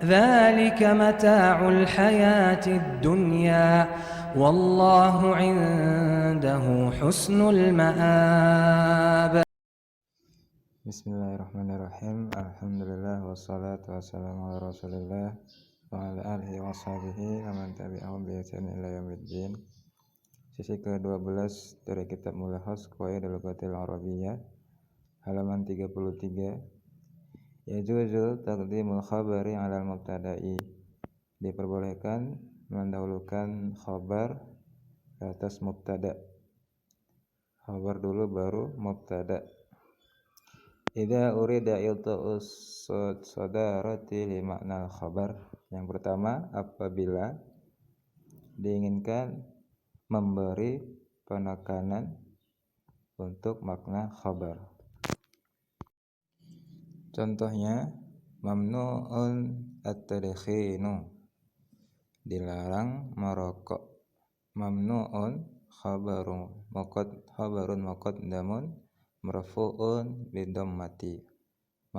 ذلك متاع الحياة الدنيا والله عنده حسن المآب. Bismillahirrahmanirrahim. Alhamdulillah wassalatu wassalamu ala Rasulillah wa ala alihi wa sahbihi wa man tabi'ahum bi ihsan ila yaumiddin. Sisi ke-12 dari kitab Mulahaz Qawaid al-Lughatil Arabiyyah, halaman 33. Yajuzu taqdimul khabari 'ala al-mubtada'i. Diperbolehkan mendahulukan khabar ke atas mubtada. Khabar dulu baru mubtada. Idza urida ilta'us sadarati li makna khabar. Yang pertama, apabila diinginkan memberi penekanan untuk makna khabar. Contohnya, mamnu'un at-tadkhinu, dilarang merokok. Mamnu'un khabarun muqaddamun marfu'un bidhammati.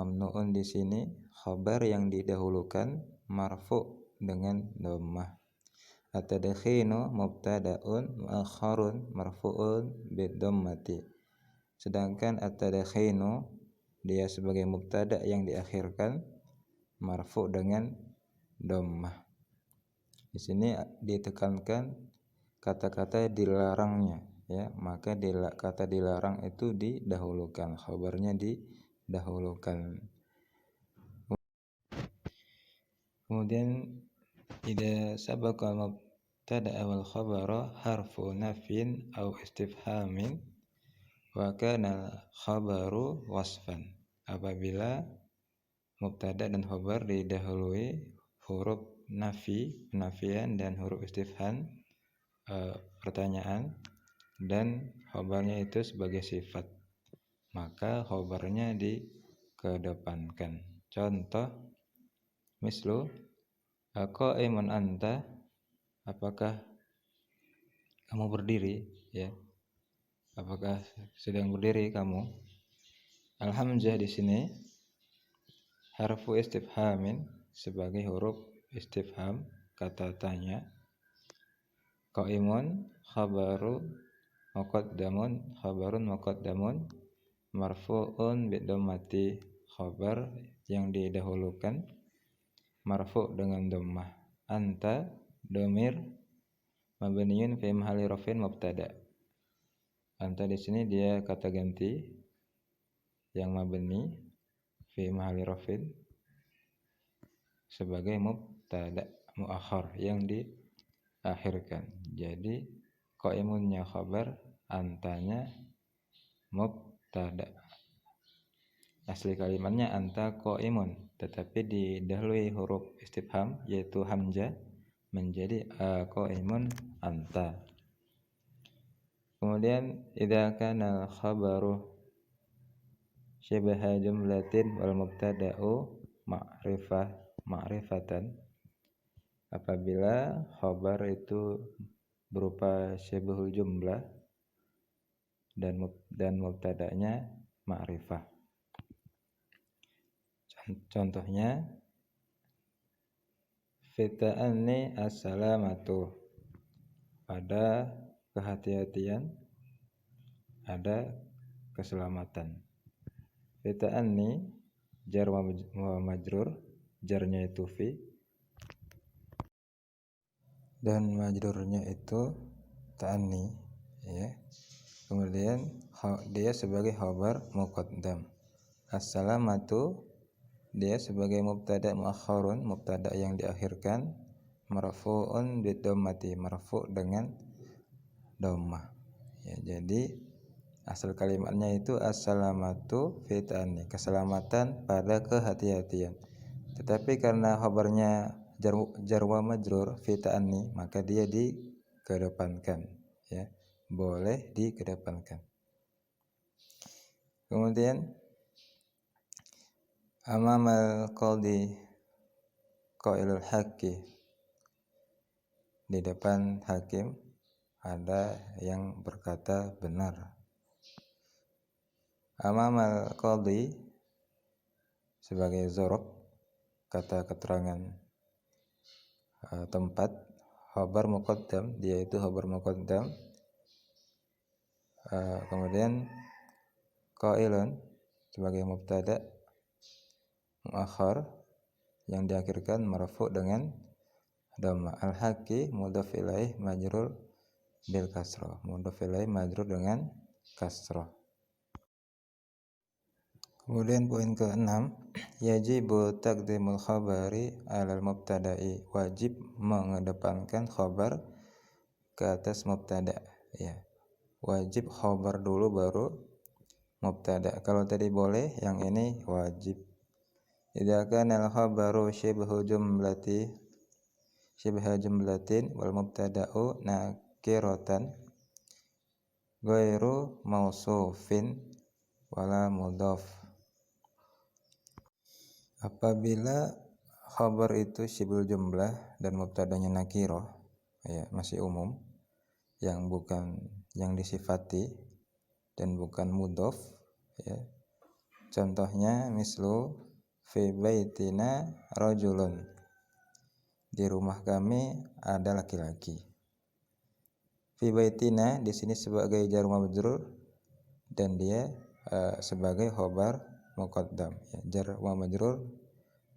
Mamnu'un di sini khabar yang didahulukan marfu' dengan dhammah. At-tadkhinu mubtada'un mu'akhkharun marfu'un bidhammati. Sedangkan at-tadkhinu dia sebagai mubtada yang diakhirkan marfu' dengan dhammah. Di sini ditekankan kata-kata dilarangnya, ya, maka kata dilarang itu didahulukan, khabarnya didahulukan. Kemudian idza sabaqa mubtada wal khabara harfu nafyin aw istifhamin wa kana khabaru wasfan. Apabila mubtada dan khabar didahului huruf nafi, penafian, dan huruf istifham, pertanyaan, dan khabarnya itu sebagai sifat, maka khabarnya dikedepankan. Contoh, mislu qa'imun anta, apakah kamu berdiri, ya, apakah sedang berdiri kamu. Al-hamzah di sini harfu istifhamin sebagai huruf istifham, kata tanya. Qa'imun khabarun muqaddamun marfu'un bidhammati, khabar yang didahulukan marfu' dengan dhammah. Anta dhamir mabniun fi mahalli raf'in mubtada. Anta di sini dia kata ganti yang mabni fi mahalli raf'in sebagai mubtada muakhar yang diakhirkan. Jadi qaimunnya khabar, antanya mubtada. Asli kalimatnya anta qaimun, tetapi didahului huruf istifham yaitu hamzah menjadi qaimun anta. Kemudian idza kana khabaru syibaha jumlatin wal mubtada'u ma'rifatan, apabila khabar itu berupa syibhul jumlah dan mubtada'nya ma'rifah. Contohnya, fita'anni as-salamatu, ada kehati-hatian, ada keselamatan. Fita'anni jar wa majrur, jarnya itu fi dan majrurnya itu ta'anni, ya. Kemudian dia sebagai khabar muqaddam. As-salamatu dia sebagai mubtada muakhkharun, mubtada yang diakhirkan, marfu'un bidhammati, marfu' dengan dhammah. Ya, jadi asal kalimatnya itu as-salamatu fi ta'anni, keselamatan pada kehati-hatian. Tetapi karena khabarnya jar wa majrur fi ta'anni, maka dia dikedepankan, ya. Boleh dikedepankan. Kemudian amamal qadhi qailul haqqi, di depan hakim ada yang berkata benar. Amamal qadhi sebagai zorof, kata keterangan tempat. Khabar muqaddam, dia itu khabar muqaddam. Kemudian qailun sebagai mubtada muakhar yang diakhirkan marfu' dengan dhamma. Al-haqqi mudhaf ilaih majrur bil kasrah, mudhaf ilaih majrur dengan kasrah. Kemudian poin ke-6, yajibu taqdimul khabari 'alal mubtada'i, wajib mengedepankan khabar ke atas mubtada, ya. Wajib khabar dulu baru mubtada. Kalau tadi boleh, yang ini wajib. Idza kana al-khabaru shibha jumlatin wal mubtada'u nakiratan ghairu mausufin wala mudhaf. Apabila khabar itu syibhul jumlah dan mubtadanya nakirah, ya, masih umum, yang disifati dan bukan mudhaf, ya. Contohnya mislu fi baitina rajulun, di rumah kami ada laki-laki. Fi baitina di sini sebagai jar majrur dan dia sebagai khabar muqaddam, ya, jar wa majrur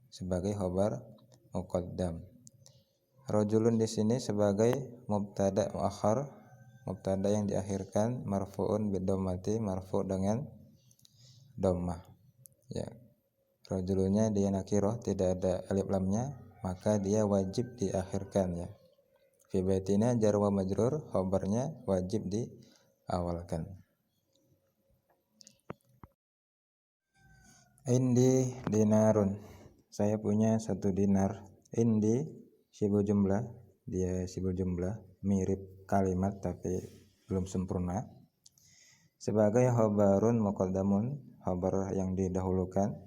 sebagai khabar muqaddam. Rajulun di sini sebagai mubtada muakhar, mubtada yang diakhirkan marfu'un bidhammati, marfu' dengan dhammah, ya. Rajulunnya dia nakirah, tidak ada alif lamnya, maka dia wajib diakhirkan, ya. Fi baitina jar wa majrur, khabarnya wajib diawalkan. Indi dinarun, saya punya 1 dinar. Indi syibhul jumlah, dia syibhul jumlah, mirip kalimat tapi belum sempurna. Sebagai khabarun muqaddamun, khabar yang didahulukan.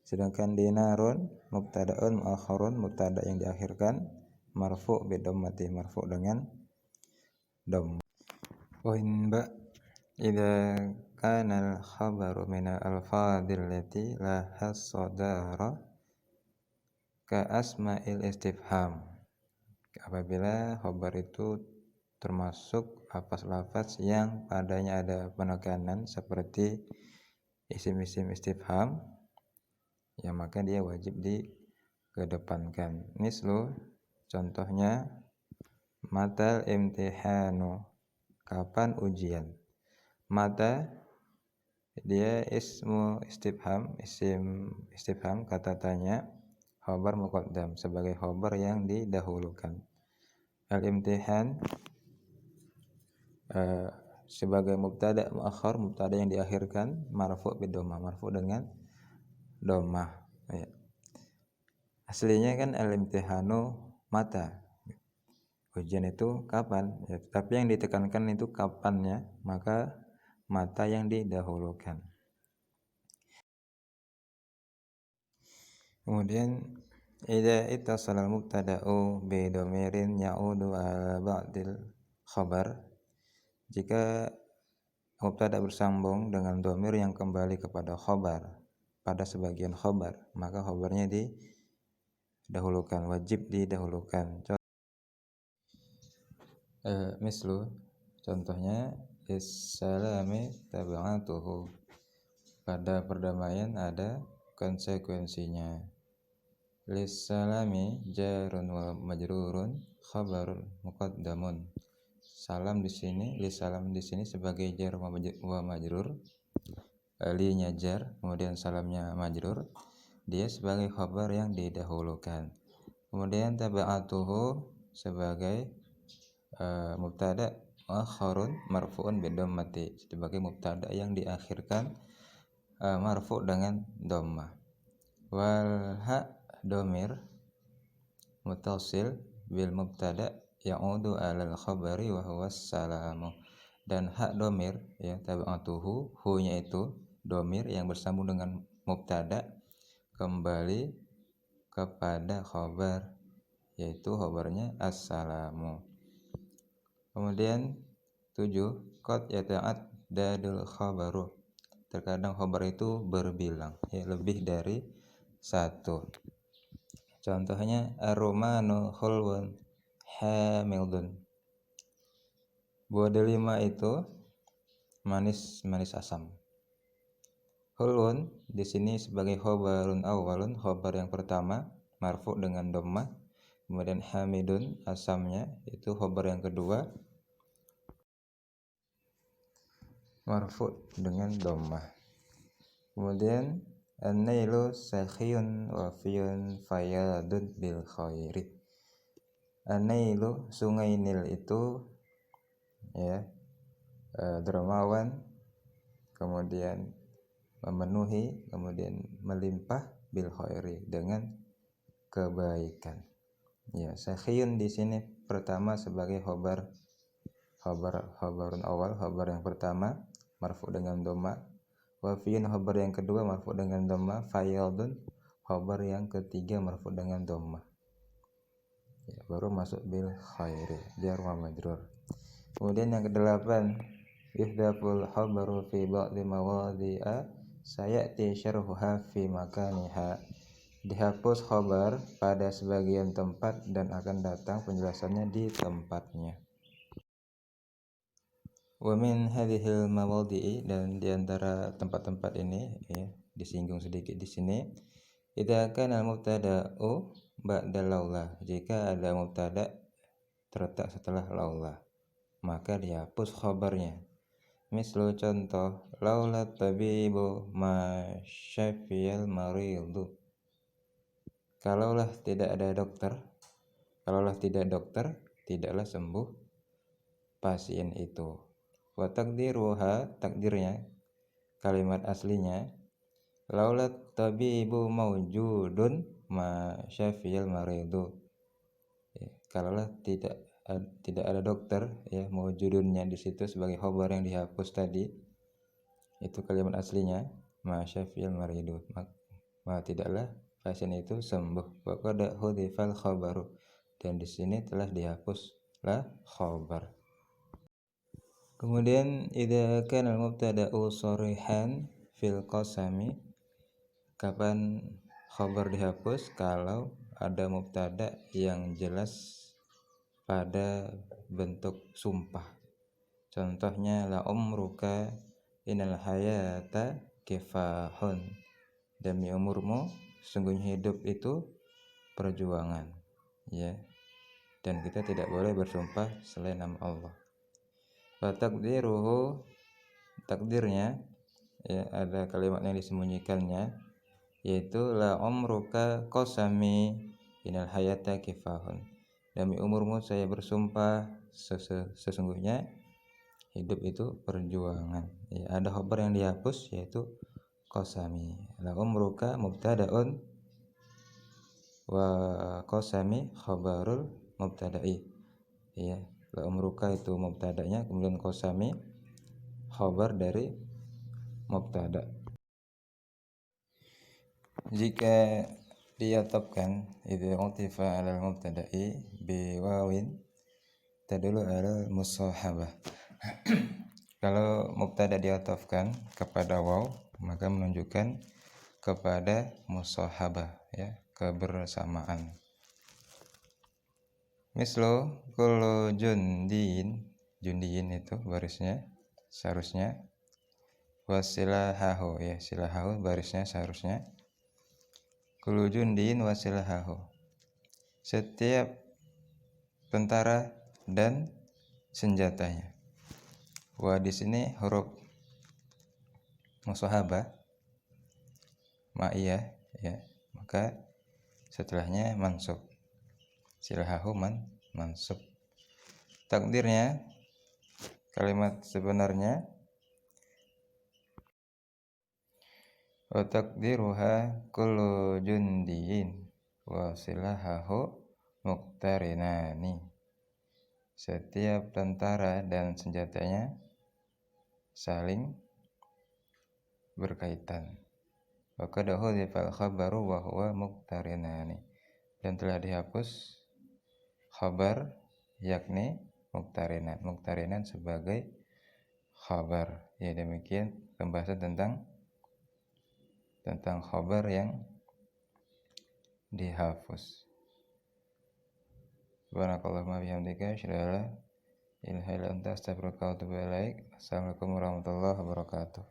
Sedangkan dinarun mubtada'un muakhirun, mubtada yang diakhirkan, marfu' bidhammati, marfu' dengan dhammah. Poin ba, idza kana al-khabaru min al-alfadhil lati la hasadara ka asma'il istifham. Apabila khabar itu termasuk lafaz-lafaz yang padanya ada penekanan seperti isim-isim istifham, ya, maka dia wajib dikedepankan. Mislu, contohnya matal imtihanu, kapan ujian. Mata dia ismu istifham, isim istifham, kata tanya, khabar muqaddam, sebagai khabar yang didahulukan. Al-imtihan sebagai mubtada muakhar, mubtada yang diakhirkan, marfu' bidhammah, marfu' dengan dhammah, ya. Aslinya kan al-imtihanu mata, ujian itu kapan, ya, tapi yang ditekankan itu kapannya, maka mata yang didahulukan. Kemudian idza ittasala al-mubtada'u bi dhamirin ya'udu ala ba'dil khabar, jika mubtada bersambung dengan dhamir yang kembali kepada khabar, pada sebagian khabar, maka khabarnya didahulukan, wajib didahulukan. Mislu, contohnya is-salami tab'atuhu, pada perdamaian ada konsekuensinya. Lis-salami jarun wa majrurun khabarun muqaddamun. Salam di sini, lis-salam di sini sebagai jar wa majrur, linya jar, kemudian salamnya majrur, dia sebagai khabar yang didahulukan. Kemudian tab'atuhu sebagai mubtada muakhirun marfu'un bidhammati, sebagai mubtada yang diakhirkan marfu' dengan dhammah. Wal ha dhamir muttasil bil mubtada ya'udu 'alal khabari wa huwa salamu. Dan hak dhamir, ya, tab'atuhu, hu-nya itu dhamir yang bersambung dengan mubtada, kembali kepada khabar, yaitu khabarnya as-salamu. Kemudian 7, qad yata'addadul khabaru, terkadang khabar itu berbilang, ya, lebih dari 1. Contohnya aromanu khulwun hamildun. Buah delima itu manis asam. Khulwun di sini sebagai khobarun awalun, khobar yang pertama marfu dengan dhammah. Kemudian hamidun asamnya itu khobar yang kedua marfu dengan dhammah. Kemudian an-nailu sakhiyun wafiyun fayadun bil khairi. An-nailu sungai Nil itu ya dermawan, kemudian memenuhi, kemudian melimpah bil khairi dengan kebaikan. Ya, sakhiyun di sini pertama sebagai khabarun awal, khabar yang pertama marfu dengan dhammah. Wafiyun khabar yang kedua marfu dengan dhammah. Fayadun khabar yang ketiga marfu dengan dhammah. Ya, baru masuk bil khairi, jar wa majrur. Kemudian yang kedelapan, yuhdaful khabaru fi ba'dhi mawadhi'a sayati syarhuha fi makaniha. Dihapus khabar pada sebagian tempat dan akan datang penjelasannya di tempatnya. Wa min hadhil mawadhi'i, dan di antara tempat-tempat ini ya disinggung sedikit di sini, idza kana al-mubtada'u ba'da laula, jika ada mubtada terletak setelah laula maka dihapus khabarnya. Misal contoh, laula tabibu ma syafiyal maridu. Kalaulah tidak dokter, tidaklah sembuh pasien itu. Wa taqdiruha, takdirnya, kalimat aslinya, laula tabibu maujudun ma syafiyal maridu. Ya, kalaulah tidak ada dokter, ya maujudunnya di situ sebagai khabar yang dihapus tadi, itu kalimat aslinya ma syafiyal maridu, tidaklah pasien itu sembuh. Wa qad hudifal khabaru, dan di sini telah dihapuslah khabar. Kemudian idza kana al-mubtada'u sharihan fil qasami, kapan khabar dihapus? Kalau ada mubtada yang jelas pada bentuk sumpah. Contohnya la umruka innal hayata kifahun, demi umurmu sesungguhnya hidup itu perjuangan, ya. Dan kita tidak boleh bersumpah selain nama Allah. Wa taqdiruhu, takdirnya, ya ada kalimat yang disembunyikannya, yaitu la umruka qasami innal hayata kifahun, demi umurmu saya bersumpah sesungguhnya hidup itu perjuangan. Ya, ada khabar yang dihapus yaitu qasami. La umruka mubtada'un wa qasami khabarul mubtada'i. Ya, la umruka itu mubtada'nya, kemudian qasami khabar dari mubtada'. Jika diatafkan idza utifa 'alal mubtada'i bi wawin tadullu 'alal musahabah. Kalau mubtada diatafkan kepada waw maka menunjukkan kepada musahabah, ya, kebersamaan. Mislu kullu jundiin itu barisnya seharusnya wasilahahu, ya silahahu barisnya seharusnya kullu jundiin wasilahahu, setiap tentara dan senjatanya. Wa di sini huruf musahabah ma'iyah, ya, maka setelahnya mansub, silahahu mansub. Takdirnya, kalimat sebenarnya, wa takdiruha kullu jundiin wa silahahu muqtarinani, setiap tentara dan senjatanya saling berkaitan. Wa qad hudifal khabaru wa huwa muqtarinani, dan telah dihapus khabar yakni muqtarinan sebagai khabar. Ya, demikian pembahasan tentang khabar yang dihapus. Subhanakallahumma bihamdika asyhadu an la ilaha illa anta astaghfiruka wa atubu ilaik. Assalamualaikum warahmatullahi wabarakatuh.